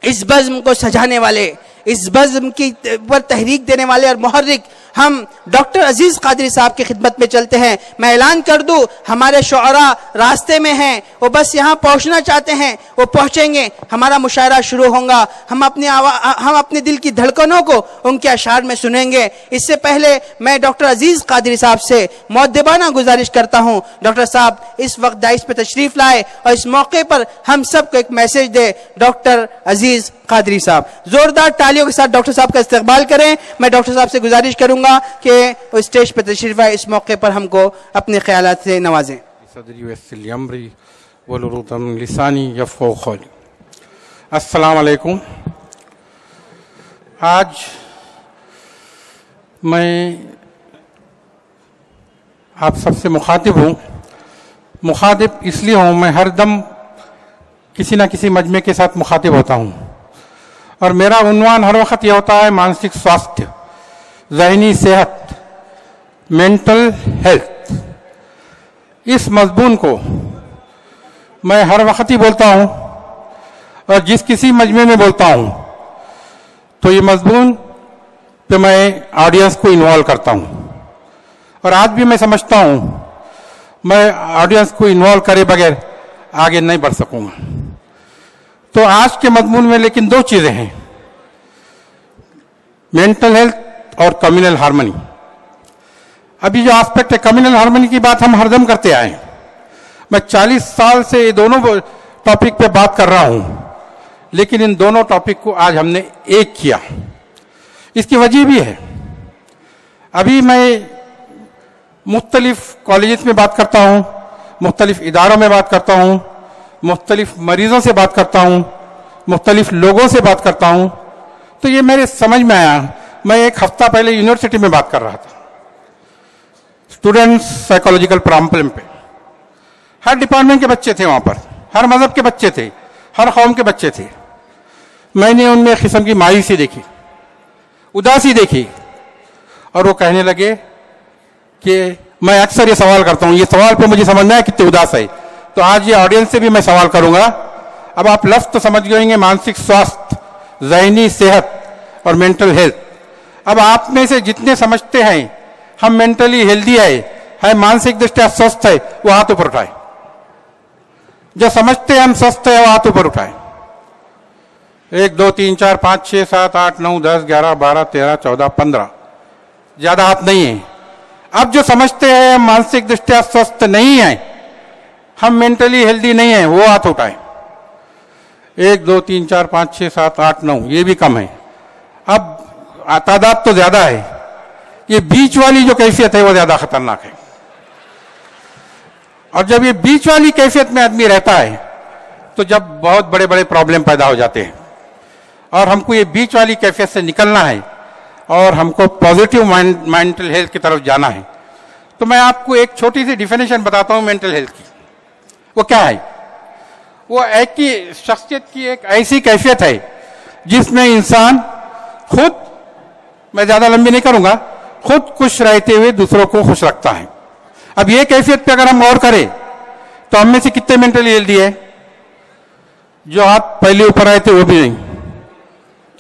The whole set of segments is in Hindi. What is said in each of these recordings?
इस बज़्म को सजाने वाले, इस बज़्म की पर तहरीक देने वाले और मुहर्रिक हम डॉक्टर अजीज कादरी साहब की खिदमत में चलते हैं। मैं ऐलान कर दूं, हमारे शुअरा रास्ते में हैं, वो बस यहाँ पहुँचना चाहते हैं, वो पहुँचेंगे, हमारा मुशायरा शुरू होगा, हम अपने दिल की धड़कनों को उनके अशार में सुनेंगे। इससे पहले मैं डॉक्टर अजीज कादरी साहब से मुअद्दिबाना गुजारिश करता हूँ, डॉक्टर साहब इस वक्त दाइस पे तशरीफ लाए और इस मौके पर हम सबको एक मैसेज दे। डॉक्टर अजीज कादरी साहब, जोरदार तालियों के साथ डॉक्टर साहब का इस्तकबाल करें। मैं डॉक्टर साहब से गुजारिश करूंगा कि वो स्टेज पर तशरीफ आए, इस मौके पर हमको अपने ख्यालात से नवाजें। अस्सलाम वालेकुम। आज मैं आप सबसे मुखातिब हूँ। मुखातिब इसलिए हूँ, मैं हर दम किसी न किसी मजमे के साथ मुखातिब होता हूँ और मेरा उन्वान हर वक्त यह होता है मानसिक स्वास्थ्य, ज़हनी सेहत, मेंटल हेल्थ। इस मज़मून को मैं हर वक्त ही बोलता हूँ और जिस किसी मजमे में बोलता हूँ तो ये मज़मून पे मैं ऑडियंस को इन्वॉल्व करता हूँ। और आज भी मैं समझता हूँ मैं ऑडियंस को इन्वॉल्व करे बगैर आगे नहीं बढ़ सकूँगा। तो आज के मज़मून में लेकिन दो चीज़ें हैं, मेंटल हेल्थ और कम्युनल हार्मनी। अभी जो एस्पेक्ट है कम्युनल हार्मनी की बात हम हरदम करते आए हैं। मैं 40 साल से ये दोनों टॉपिक पे बात कर रहा हूं, लेकिन इन दोनों टॉपिक को आज हमने एक किया। इसकी वजह भी है, अभी मैं मुख्तलिफ कॉलेजेस में बात करता हूं, मुख्तलिफ इदारों में बात करता हूं, मुख्तलिफ मरीजों से बात करता हूं, मुख्तलिफ लोगों से बात करता हूं, तो ये मेरे समझ में आया। मैं एक हफ्ता पहले यूनिवर्सिटी में बात कर रहा था, स्टूडेंट्स साइकोलॉजिकल प्रॉब्लम पे। हर डिपार्टमेंट के बच्चे थे वहां पर, हर मजहब के बच्चे थे, हर कौम के बच्चे थे। मैंने उनमें एक किस्म की मायूसी देखी, उदासी देखी, और वो कहने लगे कि मैं अक्सर ये सवाल करता हूँ, ये सवाल पे मुझे समझना है कितने उदास है, तो आज ये ऑडियंस से भी मैं सवाल करूंगा। अब आप लफ्ज तो समझ गए, मानसिक स्वास्थ्य, ज़हनी सेहत और मेंटल हेल्थ। अब आप में से जितने समझते हैं हम मेंटली हेल्दी है मानसिक दृष्टि स्वस्थ है, वो हाथ ऊपर उठाए। जो समझते हैं हम स्वस्थ है वो हाथ ऊपर उठाए। 1 2 3 4 5 6 7 8 9 10 11 12 13 14 15, ज्यादा हाथ नहीं है। अब जो समझते हैं हम मानसिक दृष्टि स्वस्थ नहीं है, हम मेंटली हेल्दी नहीं है, वो हाथ उठाए। 1 2 3 4 5 6 7 8 9, ये भी कम है। अब तादाद तो ज्यादा है, ये बीच वाली जो कैफियत है वो ज्यादा खतरनाक है। और जब ये बीच वाली कैफियत में आदमी रहता है तो जब बहुत बड़े बड़े प्रॉब्लम पैदा हो जाते हैं, और हमको ये बीच वाली कैफियत से निकलना है और हमको पॉजिटिव मेंटल हेल्थ की तरफ जाना है। तो मैं आपको एक छोटी सी डिफिनेशन बताता हूं मेंटल हेल्थ की। वो क्या है? वो एक की शख्सियत की एक ऐसी कैफियत है जिसमें इंसान खुद, मैं ज्यादा लंबी नहीं करूंगा, खुद खुश रहते हुए दूसरों को खुश रखता है। अब ये कैफियत पे अगर हम गौर करें तो हम में से कितने मेंटली हेल्दी है? जो हाथ पहले ऊपर आए थे वो भी नहीं।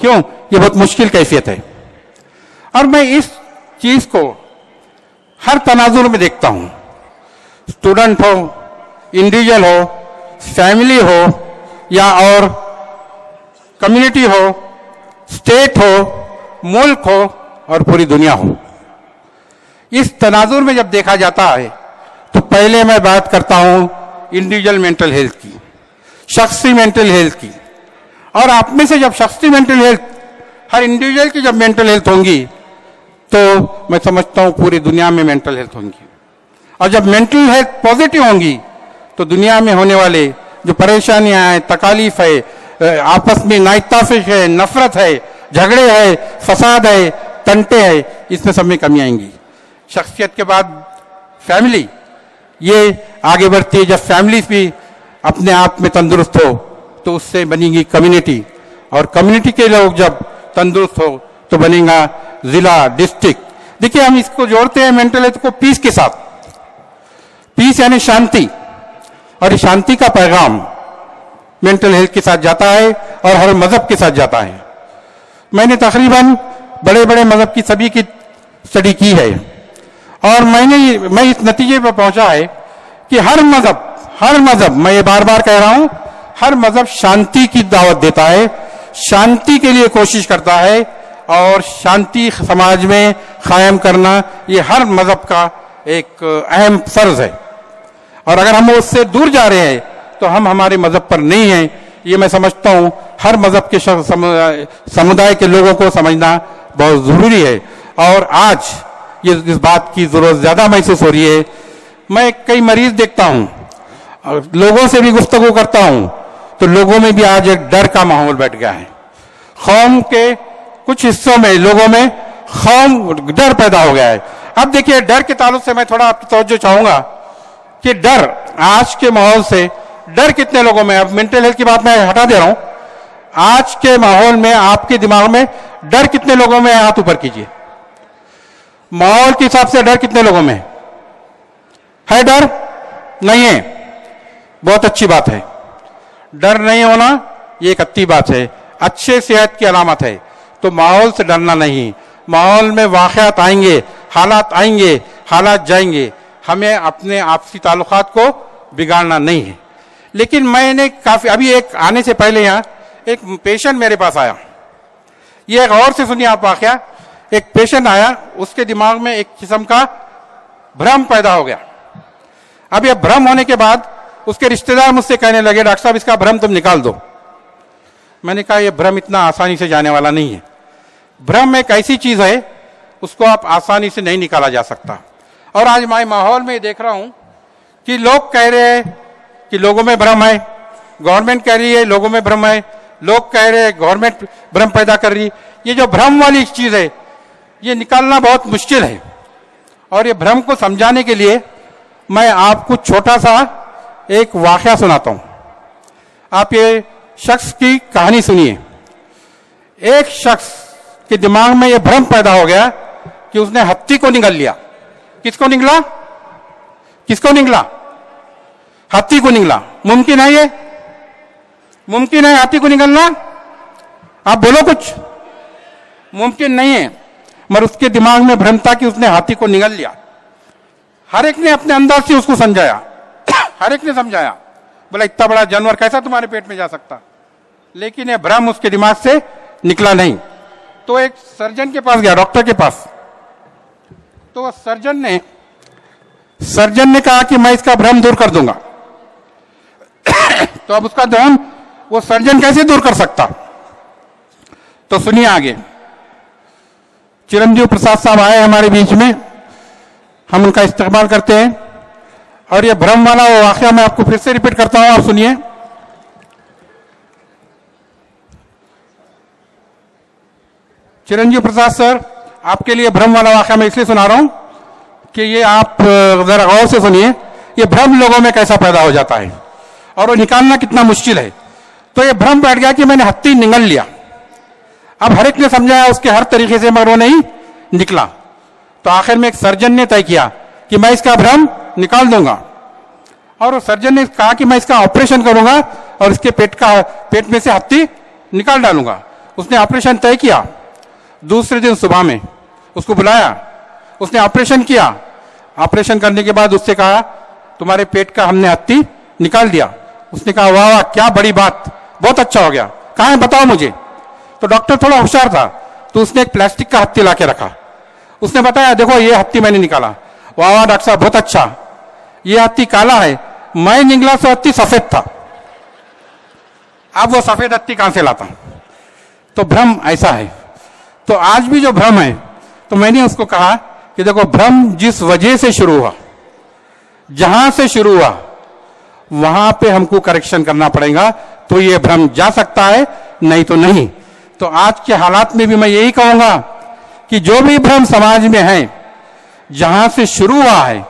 क्यों? ये बहुत मुश्किल कैफियत है। और मैं इस चीज को हर तनाजुर में देखता हूं, स्टूडेंट हो, इंडिविजुअल हो, फैमिली हो, या और कम्युनिटी हो, स्टेट हो, मुल्क हो और पूरी दुनिया हो। इस तनाजुर में जब देखा जाता है तो पहले मैं बात करता हूं इंडिविजुअल मेंटल हेल्थ की, शख्सी मेंटल हेल्थ की। और आप में से जब शख्सी मेंटल हेल्थ, हर इंडिविजुअल की जब मेंटल हेल्थ होंगी तो मैं समझता हूं पूरी दुनिया में मेंटल हेल्थ होंगी। और जब मेंटल हेल्थ पॉजिटिव होंगी तो दुनिया में होने वाले जो परेशानियां हैं, तकालीफ है, आपस में नाइत्ताफिक है, नफरत है, झगड़े है, फसाद है, तंटे है, इसमें सब में कमी आएंगी। शख्सियत के बाद फैमिली, ये आगे बढ़ती है। जब फैमिली भी अपने आप में तंदुरुस्त हो तो उससे बनेगी कम्युनिटी, और कम्युनिटी के लोग जब तंदुरुस्त हो तो बनेगा जिला, डिस्ट्रिक्ट। देखिए हम इसको जोड़ते हैं मेंटल हेल्थ को पीस के साथ। पीस यानी शांति, और शांति का पैगाम मेंटल हेल्थ के साथ जाता है। और हर मजहब के साथ जाता है। मैंने तकरीबन बड़े बड़े मजहब की सभी की स्टडी की है और मैं इस नतीजे पर पहुंचा है कि हर मजहब मैं ये बार बार कह रहा हूं, हर मजहब शांति की दावत देता है, शांति के लिए कोशिश करता है और शांति समाज में कायम करना ये हर मजहब का एक अहम फर्ज है। और अगर हम उससे दूर जा रहे हैं तो हम हमारे मजहब पर नहीं हैं, ये मैं समझता हूं हर मजहब के समुदाय के लोगों को समझना बहुत जरूरी है। और आज ये इस बात की जरूरत ज्यादा महसूस हो रही है। मैं कई मरीज देखता हूं, लोगों से भी गुफ्तगू करता हूं, तो लोगों में भी आज एक डर का माहौल बैठ गया है। कौम के कुछ हिस्सों में लोगों में डर पैदा हो गया है। अब देखिए, डर के ताल्लुक से मैं थोड़ा आपकी तवज्जो चाहूंगा कि डर आज के माहौल से डर कितने लोगों में, अब मेंटल हेल्थ की बात मैं हटा दे रहा हूं, आज के माहौल में आपके दिमाग में डर कितने लोगों में है? हाथ ऊपर कीजिए। माहौल के हिसाब से डर कितने लोगों में है? डर नहीं है, बहुत अच्छी बात है। डर नहीं होना ये एक अच्छी बात है, अच्छे सेहत की अलामत है। तो माहौल से डरना नहीं, माहौल में वाक़यात आएंगे, हालात आएंगे, हालात जाएंगे, हमें अपने आपसी ताल्लुकात को बिगाड़ना नहीं है। लेकिन मैंने काफी अभी एक आने से पहले यहाँ एक पेशेंट मेरे पास आया, ये गौर से सुनिए आप वाक़या। एक पेशेंट आया, उसके दिमाग में एक किस्म का भ्रम पैदा हो गया। अब ये भ्रम होने के बाद उसके रिश्तेदार मुझसे कहने लगे, डॉक्टर साहब इसका भ्रम तुम निकाल दो। मैंने कहा यह भ्रम इतना आसानी से जाने वाला नहीं है। भ्रम एक ऐसी चीज है, उसको आप आसानी से नहीं निकाला जा सकता। और आज मैं माहौल में देख रहा हूं कि लोग कह रहे हैं कि लोगों में भ्रम है, गवर्नमेंट कह रही है लोगों में भ्रम है, लोग कह रहे हैं गवर्नमेंट भ्रम पैदा कर रही है। ये जो भ्रम वाली चीज है, ये निकालना बहुत मुश्किल है। और ये भ्रम को समझाने के लिए मैं आपको छोटा सा एक वाकया सुनाता हूं। आप ये शख्स की कहानी सुनिए। एक शख्स के दिमाग में ये भ्रम पैदा हो गया कि उसने हत्ती को निगल लिया। किसको निगला? किसको निगला? हाथी को निगला। मुमकिन है ये? मुमकिन है हाथी को निगलना? आप बोलो कुछ। मुमकिन नहीं है, मगर उसके दिमाग में भ्रम था कि उसने हाथी को निगल लिया। हर एक ने अपने अंदाज से उसको समझाया, हर एक ने समझाया, बोला इतना बड़ा जानवर कैसा तुम्हारे पेट में जा सकता। लेकिन ये भ्रम उसके दिमाग से निकला नहीं। तो एक सर्जन के पास गया, डॉक्टर के पास। तो सर्जन ने कहा कि मैं इसका भ्रम दूर कर दूंगा। तो अब उसका भ्रम वो सर्जन कैसे दूर कर सकता? तो सुनिए आगे। चिरंजीव प्रसाद साहब आए हमारे बीच में, हम उनका इस्तेमाल करते हैं। और ये भ्रम वाला वो वाकया मैं आपको फिर से रिपीट करता हूं, आप सुनिए। चिरंजीव प्रसाद सर, आपके लिए भ्रम वाला वाकया मैं इसलिए सुना रहा हूं कि ये आप जरा गौर से सुनिए। ये भ्रम लोगों में कैसा पैदा हो जाता है और वो निकालना कितना मुश्किल है। तो ये भ्रम बैठ गया कि मैंने हत्ती निगल लिया। अब हर एक ने समझाया उसके हर तरीके से, मगर वो नहीं निकला। तो आखिर में एक सर्जन ने तय किया कि मैं इसका भ्रम निकाल दूंगा। और सर्जन ने कहा कि मैं इसका ऑपरेशन करूंगा और इसके पेट में से हत्ती निकाल डालूंगा। उसने ऑपरेशन तय किया। दूसरे दिन सुबह में उसको बुलाया, उसने ऑपरेशन किया। ऑपरेशन करने के बाद उससे कहा तुम्हारे पेट का हमने हत्ती निकाल दिया। उसने कहा वाह वाह क्या बड़ी बात, बहुत अच्छा हो गया, कहाँ है बताओ मुझे। तो डॉक्टर थोड़ा होशियार था, तो उसने एक प्लास्टिक का हत्ती लाके रखा। उसने बताया देखो ये हत्ती मैंने निकाला। वाह वाह डॉक्टर साहब बहुत अच्छा, ये हत्ती काला है, मैं निकला तो हत्ती सफेद था। अब वो सफेद हत्ती कहां से लाता? तो भ्रम ऐसा है। तो आज भी जो भ्रम है, तो मैंने उसको कहा कि देखो भ्रम जिस वजह से शुरू हुआ, जहां से शुरू हुआ वहां पे हमको करेक्शन करना पड़ेगा, तो ये भ्रम जा सकता है, नहीं तो नहीं। तो आज के हालात में भी मैं यही कहूंगा कि जो भी भ्रम समाज में है, जहां से शुरू हुआ है,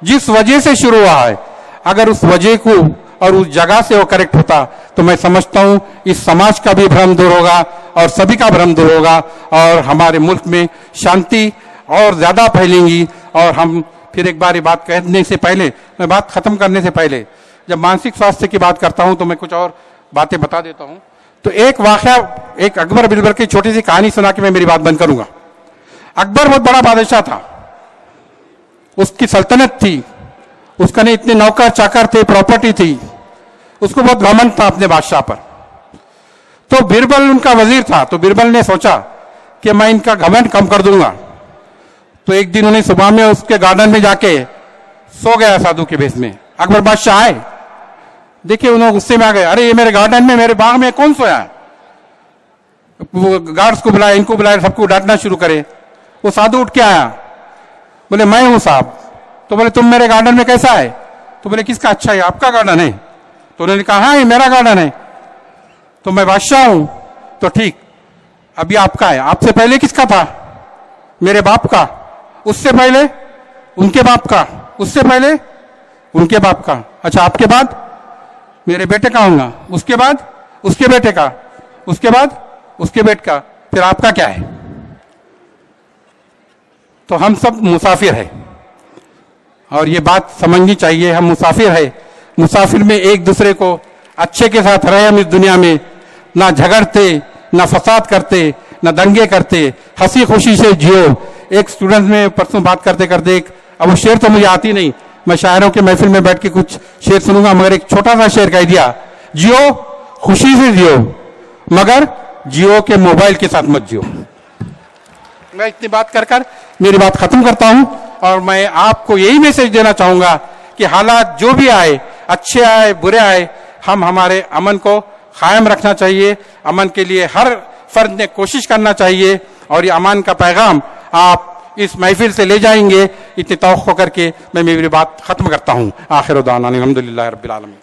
जिस वजह से शुरू हुआ है, अगर उस वजह को और उस जगह से वो करेक्ट होता, तो मैं समझता हूं इस समाज का भी भ्रम दूर होगा और सभी का भ्रम दूर होगा और हमारे मुल्क में शांति और ज्यादा फैलेंगी। और हम फिर एक बार ये बात कहने से पहले, मैं बात खत्म करने से पहले, जब मानसिक स्वास्थ्य की बात करता हूं तो मैं कुछ और बातें बता देता हूं। तो एक वाकया, एक अकबर बिरबल की छोटी सी कहानी सुना के मैं मेरी बात बंद करूंगा। अकबर बहुत बड़ा बादशाह था, उसकी सल्तनत थी, उसका ने इतने नौकर चाकर थे, प्रॉपर्टी थी, उसको बहुत घमंड था अपने बादशाह पर। तो बिरबल उनका वजीर था, तो बिरबल ने सोचा कि मैं इनका घमंड कम कर दूंगा। तो एक दिन उन्हें सुबह में उसके गार्डन में जाके सो गया साधु के भेष में। अकबर बादशाह आए, देखिए उन्होंने गुस्से में आ गए, अरे ये मेरे गार्डन में, मेरे बाग में कौन सोया है? वो गार्ड्स को बुलाया, इनको बुलाया, सबको डांटना शुरू करे। वो साधु उठ के आया, बोले मैं हूं साहब। तो बोले तुम मेरे गार्डन में कैसा है? तो बोले किसका? अच्छा है, आपका गार्डन है। तो उन्होंने कहा हाँ ये मेरा गार्डन है, तो मैं बादशाह हूं। तो ठीक, अभी आपका है। आपसे पहले किसका था? मेरे बाप का। उससे पहले उनके बाप का। उससे पहले उनके बाप का। अच्छा आपके बाद मेरे बेटे का होगा, उसके बाद उसके बेटे का, उसके बाद उसके बेटे का, फिर आपका क्या है? तो हम सब मुसाफिर है, और ये बात समझनी चाहिए, हम मुसाफिर है। मुसाफिर में एक दूसरे को अच्छे के साथ रहे हम इस दुनिया में, ना झगड़ते, ना फसाद करते, ना दंगे करते, हंसी खुशी से जियो। एक स्टूडेंट में परसों बात करते करते एक, अब वो शेर तो मुझे आती नहीं, मैं शायरों के महफिल में बैठ के कुछ शेर सुनूंगा, मगर एक छोटा सा शेर कह दिया, जियो खुशी से जियो, मगर जियो के मोबाइल के साथ मत जियो। मैं इतनी बात कर मेरी बात खत्म करता हूं, और मैं आपको यही मैसेज देना चाहूंगा कि हालात जो भी आए, अच्छे आए बुरे आए, हम हमारे अमन को कायम रखना चाहिए। अमन के लिए हर फर्द ने कोशिश करना चाहिए, और ये अमन का पैगाम आप इस महफिल से ले जाएंगे, इतनी तवक्को करके मैं मेरी बात खत्म करता हूं। आखिर दाना अल्हम्दुलिल्लाह रब्बिल आलमीन।